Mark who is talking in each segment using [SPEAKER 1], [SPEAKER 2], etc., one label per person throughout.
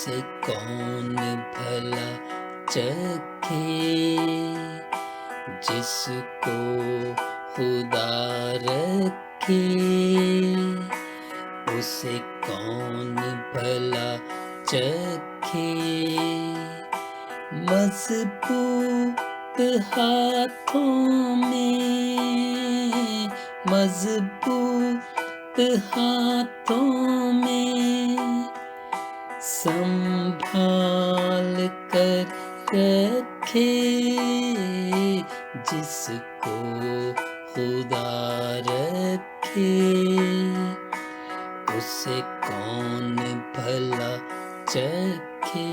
[SPEAKER 1] उसे कौन भला चखे जिसको खुदा रखे। उसे कौन भला चखे मजबूत हाथों में, मजबूत हाथों में संभाल कर रखे जिसको खुदा रखे। उसे कौन भला चखे।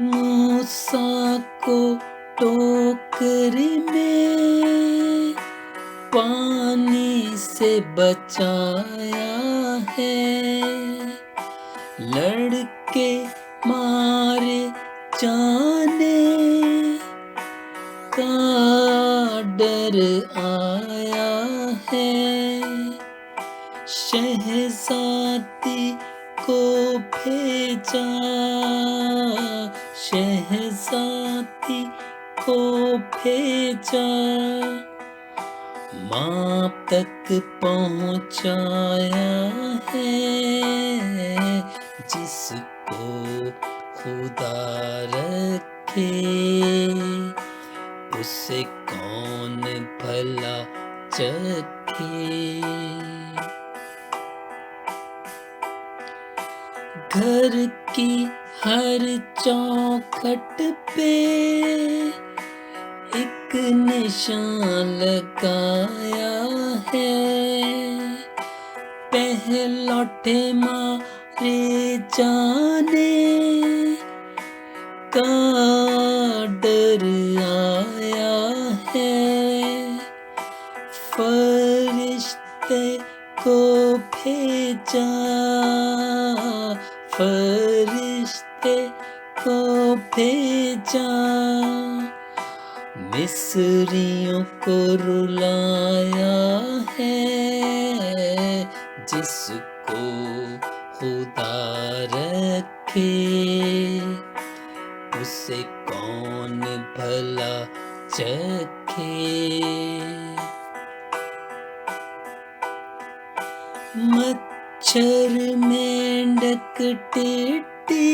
[SPEAKER 1] मूसा को टोकरी में पानी से बचाया है, लड़के मारे जाने का डर आया है। शहजादी को भेजा, शहजादी को भेजा, माँ तक पहुँचाया है जिसको खुदा रखे। उसे कौन भला चखे। घर की हर चौखट पे एक निशान लगाया है, पहलौठे मारे जाने का डर आया है। फरिश्ते को भेजा, फरिश्ते को भेजा, मिस्रियों को रुलाया है जिसको खुदा रखे। उसे कौन भला चखे। मच्छर मेंढक टिड्डी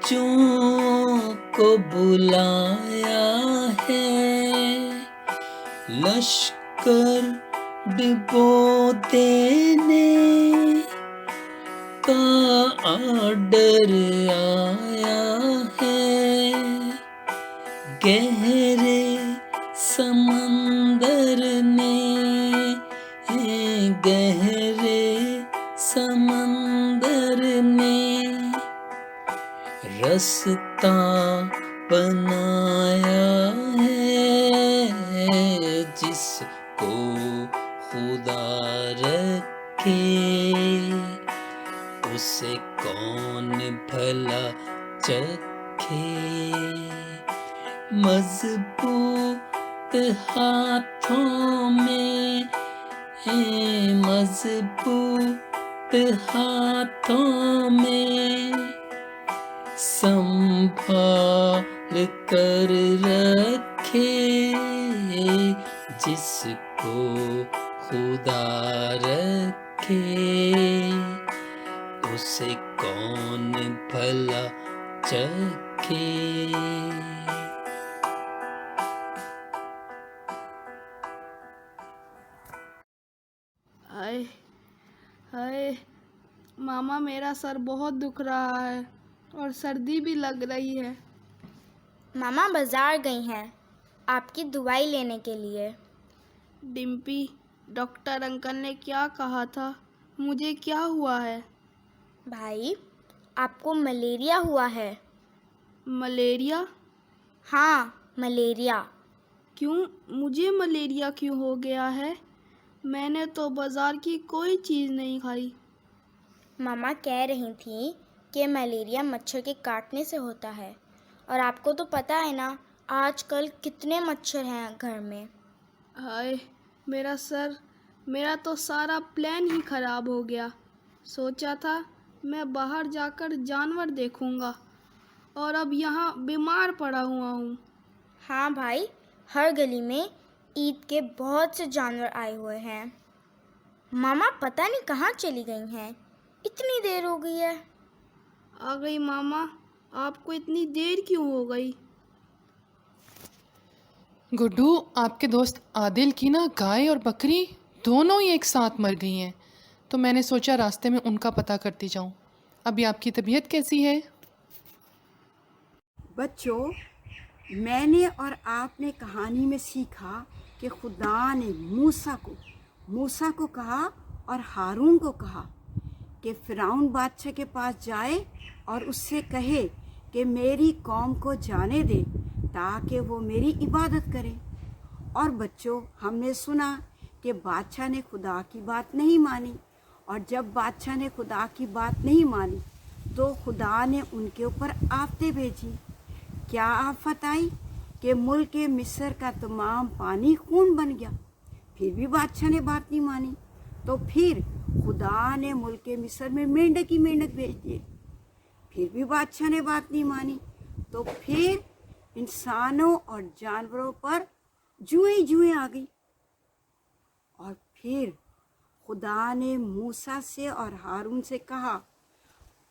[SPEAKER 1] जों को बुलाया है, लश्कर डिबो देने का आर्डर आया है। गहरे समंदर ने, गहरे समंदर ने रास्ता बनाया है जिसको खुदा रखे। उसे कौन भला चखे। मजबूत हाथों में, मजबूत हाथों में संभाल कर रखे जिसको खुदा रखे। उसे कौन भला चखे।
[SPEAKER 2] हाय हाय मामा, मेरा सर बहुत दुख रहा है और सर्दी भी लग रही है।
[SPEAKER 3] मामा बाजार गई हैं आपकी दवाई लेने के लिए।
[SPEAKER 2] डिम्पी, डॉक्टर अंकल ने क्या कहा था? मुझे क्या हुआ है?
[SPEAKER 3] भाई, आपको मलेरिया हुआ है।
[SPEAKER 2] मलेरिया?
[SPEAKER 3] हाँ, मलेरिया।
[SPEAKER 2] क्यों? मुझे मलेरिया क्यों हो गया है? मैंने तो बाजार की कोई चीज़ नहीं खाई।
[SPEAKER 3] मामा कह रही थी कि मलेरिया मच्छर के काटने से होता है, और आपको तो पता है ना आजकल कितने मच्छर हैं घर में।
[SPEAKER 2] हाय, मेरा सर मेरा तो सारा प्लान ही खराब हो गया। सोचा था मैं बाहर जाकर जानवर देखूंगा और अब यहाँ बीमार पड़ा हुआ हूँ।
[SPEAKER 3] हाँ भाई, हर गली में ईद के बहुत से जानवर आए हुए हैं। मामा पता नहीं कहाँ चली गई हैं, इतनी देर हो गई है।
[SPEAKER 2] आ गई मामा, आपको इतनी देर क्यों हो गई?
[SPEAKER 4] गुड्डू, आपके दोस्त आदिल की ना गाय और बकरी दोनों ही एक साथ मर गई हैं, तो मैंने सोचा रास्ते में उनका पता करती जाऊं। अभी आपकी तबीयत कैसी है?
[SPEAKER 5] बच्चों, मैंने और आपने कहानी में सीखा कि खुदा ने मूसा को कहा और हारून को कहा कि फ़िरौन बादशाह के पास जाए और उससे कहे कि मेरी कौम को जाने दे ताकि वो मेरी इबादत करे। और बच्चों, हमने सुना कि बादशाह ने खुदा की बात नहीं मानी, और जब बादशाह ने खुदा की बात नहीं मानी तो खुदा ने उनके ऊपर आफतें भेजी। क्या आफत आई कि मुल्क मिस्र का तमाम पानी खून बन गया। फिर भी बादशाह ने बात नहीं मानी, तो फिर खुदा ने मुल्क मिस्र में मेंढक ही मेंढक भेज दिए। फिर भी बादशाह ने बात नहीं मानी, तो फिर इंसानों और जानवरों पर जुएं आ गई। और फिर खुदा ने मूसा से और हारून से कहा,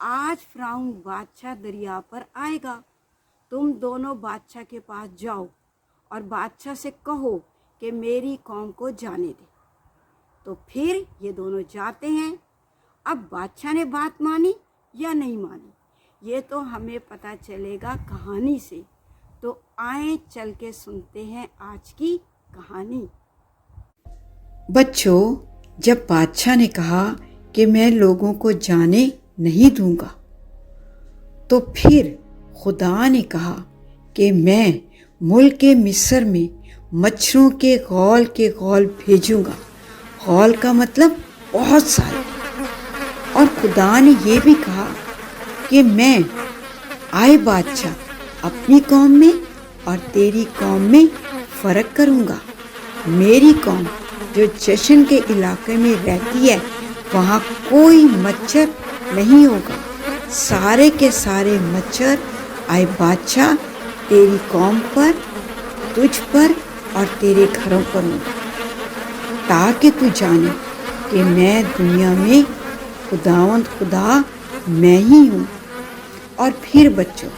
[SPEAKER 5] आज फ़िरौन बादशाह दरिया पर आएगा, तुम दोनों बादशाह के पास जाओ और बादशाह से कहो कि मेरी कौम को जाने दे। तो फिर ये दोनों जाते हैं। अब बादशाह ने बात मानी या नहीं मानी, ये तो हमें पता चलेगा कहानी से। तो आए चल के सुनते हैं आज की कहानी। बच्चों, जब बादशाह ने कहा कि मैं लोगों को जाने नहीं दूंगा, तो फिर खुदा ने कहा कि मैं मुल्क मिस्र में मच्छरों के गौल भेजूंगा। गौल का मतलब बहुत सारे। और खुदा ने ये भी कहा कि मैं आए बादशाह अपनी कौम में और तेरी कौम में फ़र्क करूंगा। मेरी कौम जो जश्न के इलाके में रहती है, वहाँ कोई मच्छर नहीं होगा। सारे के सारे मच्छर आए बादशाह तेरी कौम पर, तुझ पर और तेरे घरों पर होंगे, ताकि तू जाने कि मैं दुनिया में खुदावंद खुदा मैं ही हूँ। और फिर बच्चों,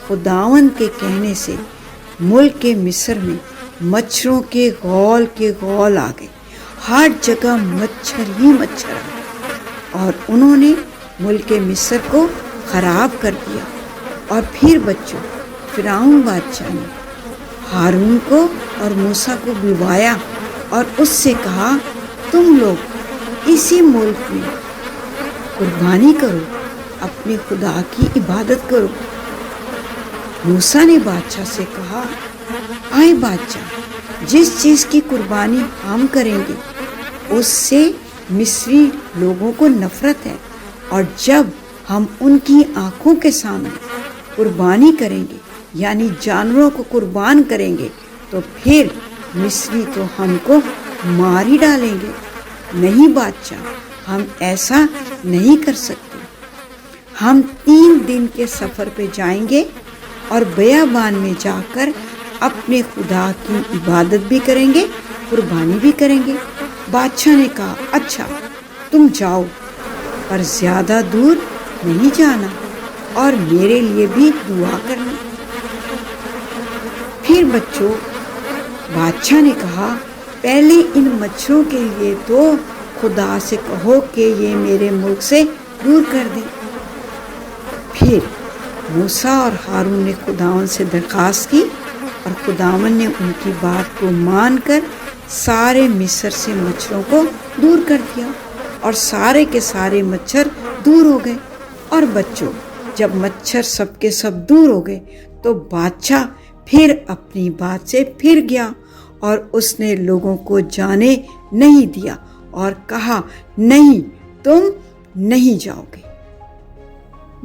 [SPEAKER 5] खुदावंद के कहने से मुल्क के मिस्र में मच्छरों के गौल आ गए। हर जगह मच्छर ही मच्छर आ गए और उन्होंने मुल्क मिस्र को ख़राब कर दिया। और फिर बच्चों, फ़िरौन बादशाह ने हारून को और मूसा को बुलवाया और उससे कहा, तुम लोग इसी मुल्क में कुर्बानी करो, अपने खुदा की इबादत करो। मूसा ने बादशाह से कहा, आए बादशाह, जिस चीज़ की कुर्बानी हम करेंगे उससे मिस्री लोगों को नफरत है, और जब हम उनकी आंखों के सामने कुर्बानी करेंगे यानी जानवरों को कुर्बान करेंगे, तो फिर मिस्री तो हमको मार ही डालेंगे। नहीं बादशाह, हम ऐसा नहीं कर सकते। हम 3 दिन के सफ़र पे जाएंगे और बियाबान में जाकर अपने खुदा की इबादत भी करेंगे, कुर्बानी भी करेंगे। बादशाह ने कहा, अच्छा तुम जाओ, पर ज़्यादा दूर नहीं जाना और मेरे लिए भी दुआ करना। फिर बच्चों, बादशाह ने कहा, पहले इन मच्छरों के लिए तो खुदा से कहो कि ये मेरे मुल्क से दूर कर दें। फिर मूसा और हारून ने खुदावन से दरख्वास्त की और खुदावन ने उनकी बात को मानकर सारे मिस्र से मच्छरों को दूर कर दिया और सारे के सारे मच्छर दूर हो गए। और बच्चों, जब मच्छर सबके सब दूर हो गए तो बादशाह फिर अपनी बात से फिर गया और उसने लोगों को जाने नहीं दिया और कहा, नहीं, तुम नहीं जाओगे।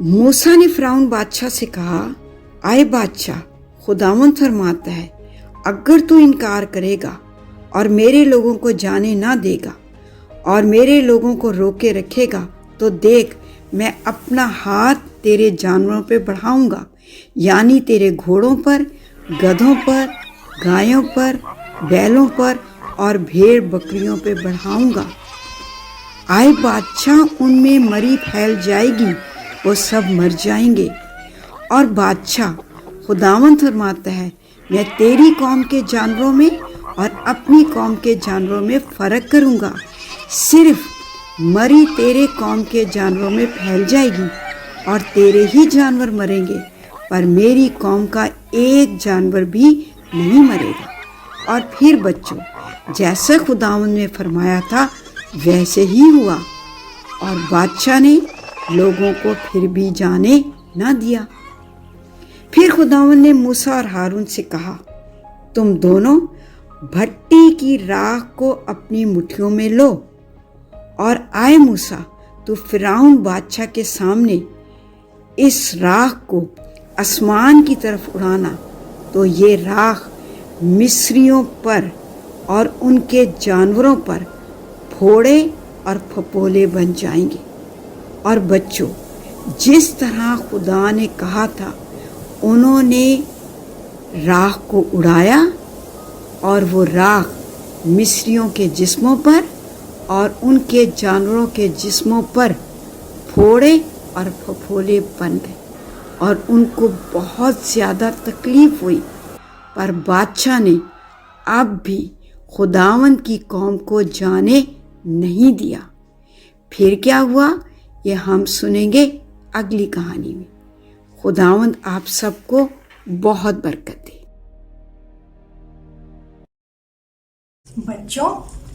[SPEAKER 5] मूसा ने फ़िरौन बादशाह से कहा, आए बादशाह, खुदावंद फरमाता है, अगर तू इनकार करेगा और मेरे लोगों को जाने ना देगा और मेरे लोगों को रोके रखेगा तो देख, मैं अपना हाथ तेरे जानवरों पे बढ़ाऊंगा, यानी तेरे घोड़ों पर, गधों पर, गायों पर, बैलों पर और भेड़ बकरियों पे बढ़ाऊंगा। आए बादशाह उनमें मरी फैल जाएगी, वो सब मर जाएंगे। और बादशाह खुदावंद फरमाता है, मैं तेरी कौम के जानवरों में और अपनी कौम के जानवरों में फ़र्क करूँगा। सिर्फ मरी तेरे कौम के जानवरों में फैल जाएगी और तेरे ही जानवर मरेंगे, पर मेरी कौम का एक जानवर भी नहीं मरेगा। और फिर बच्चों, जैसे खुदावंद ने फरमाया था वैसे ही हुआ, और बादशाह ने लोगों को फिर भी जाने ना दिया। फिर खुदावंद ने मूसा और हारून से कहा, तुम दोनों भट्टी की राख को अपनी मुट्ठियों में लो, और आए मूसा, तू फिरौन बादशाह के सामने इस राख को आसमान की तरफ उड़ाना, तो ये राख मिस्रियों पर और उनके जानवरों पर फोड़े और फपोले बन जाएंगे। और बच्चों, जिस तरह खुदा ने कहा था उन्होंने राख को उड़ाया, और वो राख मिस्रियों के जिस्मों पर और उनके जानवरों के जिस्मों पर फोड़े और फफोले बन गए, और उनको बहुत ज़्यादा तकलीफ हुई। पर बादशाह ने अब भी खुदावंद की कौम को जाने नहीं दिया। फिर क्या हुआ, ये हम सुनेंगे अगली कहानी में। खुदावंद आप सबको बहुत बरकत दे।
[SPEAKER 6] बच्चों,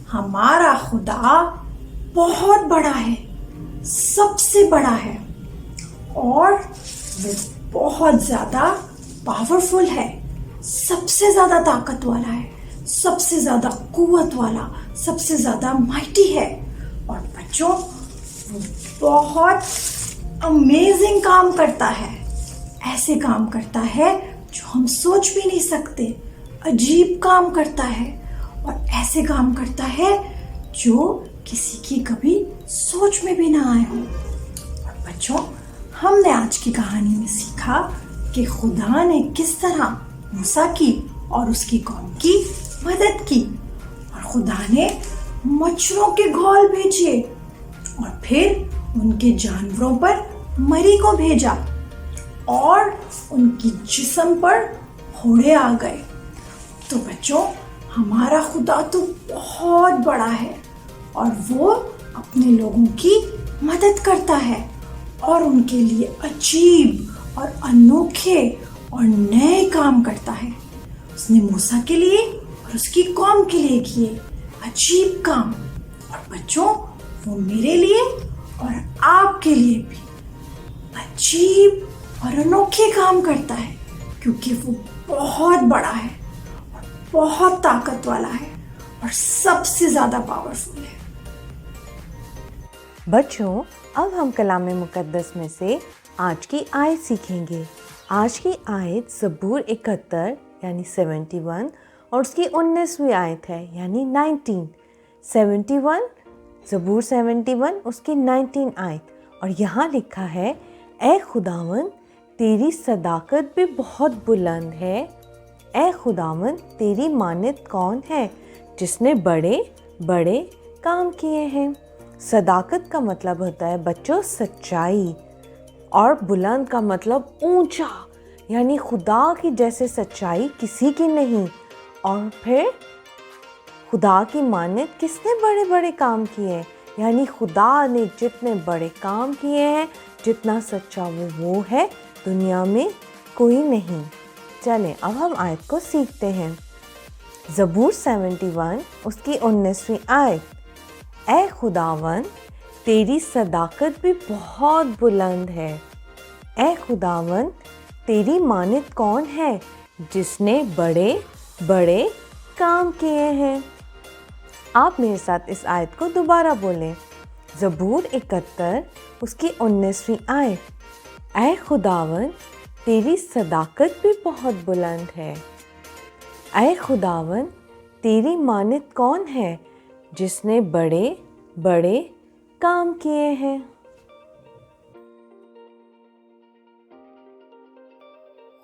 [SPEAKER 6] हमारा खुदा बहुत बड़ा है, सबसे बड़ा है, और वो बहुत ज़्यादा पावरफुल है, सबसे ज़्यादा ताकत वाला है, सबसे ज़्यादा कुव्वत वाला, सबसे ज़्यादा माइटी है। और बच्चों, वो बहुत अमेजिंग काम करता है, ऐसे काम करता है जो हम सोच भी नहीं सकते, अजीब काम करता है, और ऐसे काम करता है जो किसी की कभी सोच में भी ना आए हो। और बच्चों, हमने आज की कहानी में सीखा कि खुदा ने किस तरह मूसा की और उसकी कौम की मदद की, और खुदा ने मच्छरों के घोल भेजे और फिर उनके जानवरों पर मरी को भेजा, और उनकी जिस्म पर फोड़े आ गए। तो बच्चों, हमारा खुदा तो बहुत बड़ा है, और वो अपने लोगों की मदद करता है और उनके लिए अजीब और अनोखे और नए काम करता है। उसने मूसा के लिए और उसकी कौम के लिए किए अजीब काम, और बच्चों, वो मेरे लिए और आपके लिए भी अजीब और अनोखे काम करता है, क्योंकि वो बहुत बड़ा है और बहुत ताकत वाला है और सबसे ज़्यादा पावरफुल है।
[SPEAKER 7] बच्चों, अब हम कलाम मुकद्दस में से आज की आयत सीखेंगे। आज की आयत ज़बूर 71 यानी 71 और उसकी 19वीं आयत है यानी 19। 71 ज़बूर 71 उसकी 19 आयत, और यहाँ लिखा है, ए खुदावंद तेरी सदाकत भी बहुत बुलंद है। ए खुदावंद तेरी मानत कौन है जिसने बड़े बड़े काम किए हैं। सदाकत का मतलब होता है बच्चों सच्चाई, और बुलंद का मतलब ऊंचा, यानी खुदा की जैसे सच्चाई किसी की नहीं। और फिर खुदा की मानत किसने बड़े बड़े काम किए हैं, यानी खुदा ने जितने बड़े काम किए हैं, जितना सच्चा वो है, दुनिया में कोई नहीं। चलें अब हम आयत को सीखते हैं। ज़बूर 71 उसकी 19वीं आयत, ए खुदावन तेरी सदाकत भी बहुत बुलंद है। ए खुदावन तेरी मानत कौन है जिसने बड़े बड़े काम किए हैं। आप मेरे साथ इस आयत को दोबारा बोलें। ज़बूर 71 उसकी 19वीं आयत, ऐ खुदावन तेरी सदाकत भी बहुत बुलंद है। ऐ खुदावन तेरी मानत कौन है जिसने बड़े बड़े काम किए हैं।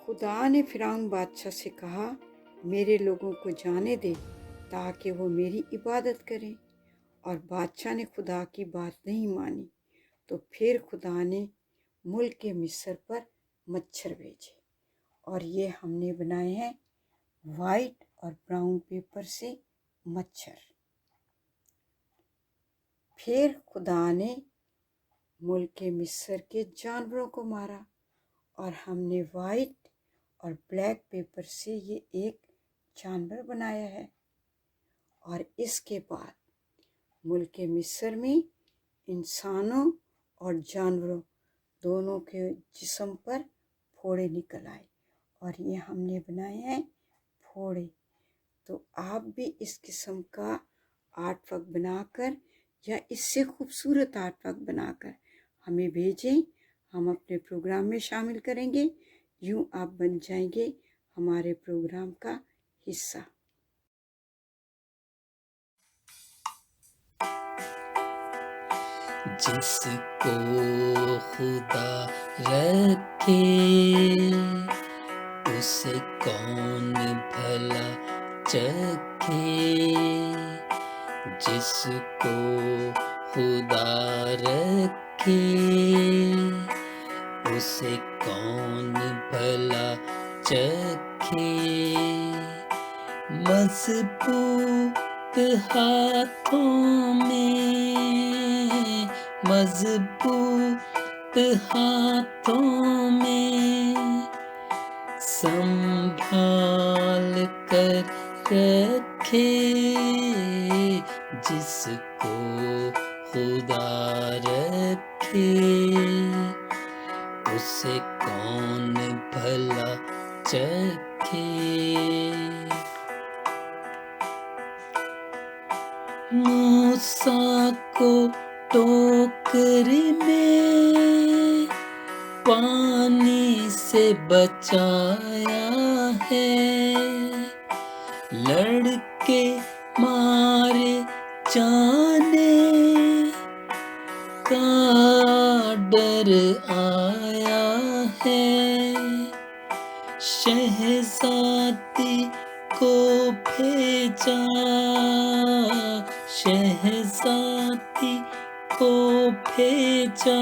[SPEAKER 5] खुदा ने फिरौन बादशाह से कहा, मेरे लोगों को जाने दे ताकि वो मेरी इबादत करें। और बादशाह ने खुदा की बात नहीं मानी। तो फिर खुदा ने मुल्क के मिस्र पर मच्छर भेजे, और ये हमने बनाए हैं वाइट और ब्राउन पेपर से मच्छर। फिर खुदा ने मुल्क के मिस्र के जानवरों को मारा, और हमने वाइट और ब्लैक पेपर से ये एक जानवर बनाया है। और इसके बाद मुल्क के मिस्र में इंसानों और जानवरों दोनों के जिस्म पर फोड़े निकल आए, और ये हमने बनाए हैं फोड़े। तो आप भी इस किस्म का आर्ट वर्क बनाकर या इससे खूबसूरत आर्ट वर्क बनाकर हमें भेजें। हम अपने प्रोग्राम में शामिल करेंगे। यूं आप बन जाएंगे हमारे प्रोग्राम का हिस्सा।
[SPEAKER 1] जिसको खुदा रखे उसे कौन भला चखे। जिसको खुदा रखे उसे कौन भला चखे। मजबूत हाथों में, मजबूत हाथों में संभाल कर रखे। जिसको खुदा रखे उसे कौन भला चखे। मूसा को टोकरी में पानी से बचाया है। लड़के मारे जाने का डर आया है। शहजादी को भेजा, शहजादी को भेजा,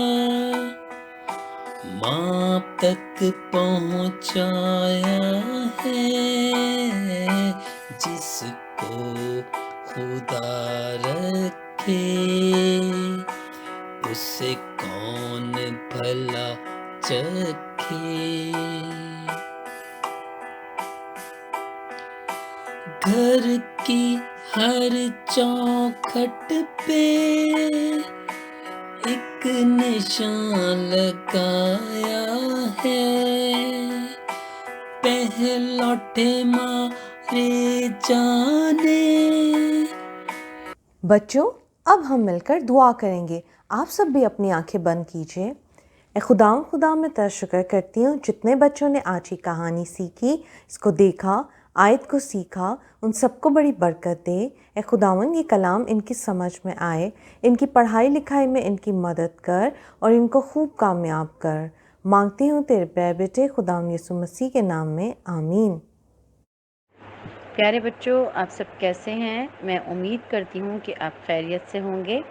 [SPEAKER 1] माँ तक पहुँचाया है। जिसको खुदा रखे उसे कौन भला चखे। घर की हर चौखट पे एक निशान लगाया है। पहलौठे मारे जाने।
[SPEAKER 7] बच्चों, अब हम मिलकर दुआ करेंगे। आप सब भी अपनी आंखें बंद कीजिए। ए खुदा मैं तेरा शुक्र करती हूँ जितने बच्चों ने आज की कहानी सीखी, इसको देखा, आयत को सीखा, उन सबको बड़ी बरकत दे। ए खुदावन, ये कलाम इनकी समझ में आए, इनकी पढ़ाई लिखाई में इनकी मदद कर और इनको खूब कामयाब कर। मांगती हूँ तेरे प्यारे बेटे खुदावन यीशु मसीह के नाम में, आमीन।
[SPEAKER 8] प्यारे बच्चों, आप सब कैसे हैं? मैं उम्मीद करती हूँ कि आप खैरियत से होंगे।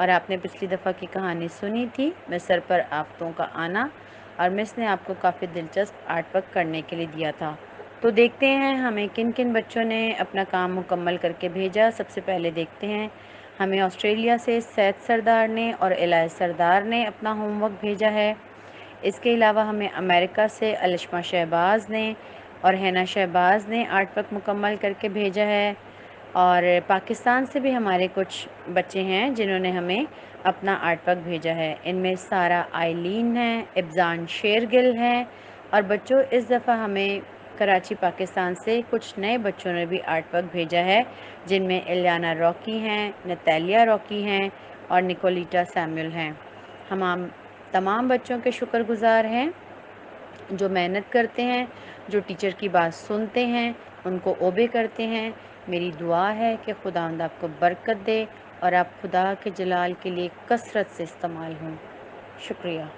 [SPEAKER 8] और आपने पिछली दफ़ा की कहानी सुनी थी, मिस्र पर आफतों का आना, और मिस ने आपको काफ़ी दिलचस्प आर्ट वर्क करने के लिए दिया था। तो देखते हैं हमें किन किन बच्चों ने अपना काम मुकम्मल करके भेजा। सबसे पहले देखते हैं, हमें ऑस्ट्रेलिया से सैद सरदार ने और इलाज सरदार ने अपना होमवर्क भेजा है। इसके अलावा हमें अमेरिका से अलिशमा शहबाज ने और हैना शहबाज ने आर्ट वर्क मुकम्मल करके भेजा है। और पाकिस्तान से भी हमारे कुछ बच्चे हैं जिन्होंने हमें अपना आर्ट वर्क भेजा है। इनमें सारा आइलीन है, इब्जान शेरगिल हैं। और बच्चों, इस दफ़ा हमें कराची पाकिस्तान से कुछ नए बच्चों ने भी आर्ट वर्क भेजा है, जिनमें इलियाना रॉकी हैं, नतालिया रॉकी हैं और निकोलिटा सैमुअल हैं। हम तमाम बच्चों के शुक्रगुजार हैं जो मेहनत करते हैं, जो टीचर की बात सुनते हैं, उनको ओबे करते हैं। मेरी दुआ है कि खुदावंद आपको बरकत दे और आप खुदा के जलाल के लिए कसरत से इस्तेमाल हों। शुक्रिया।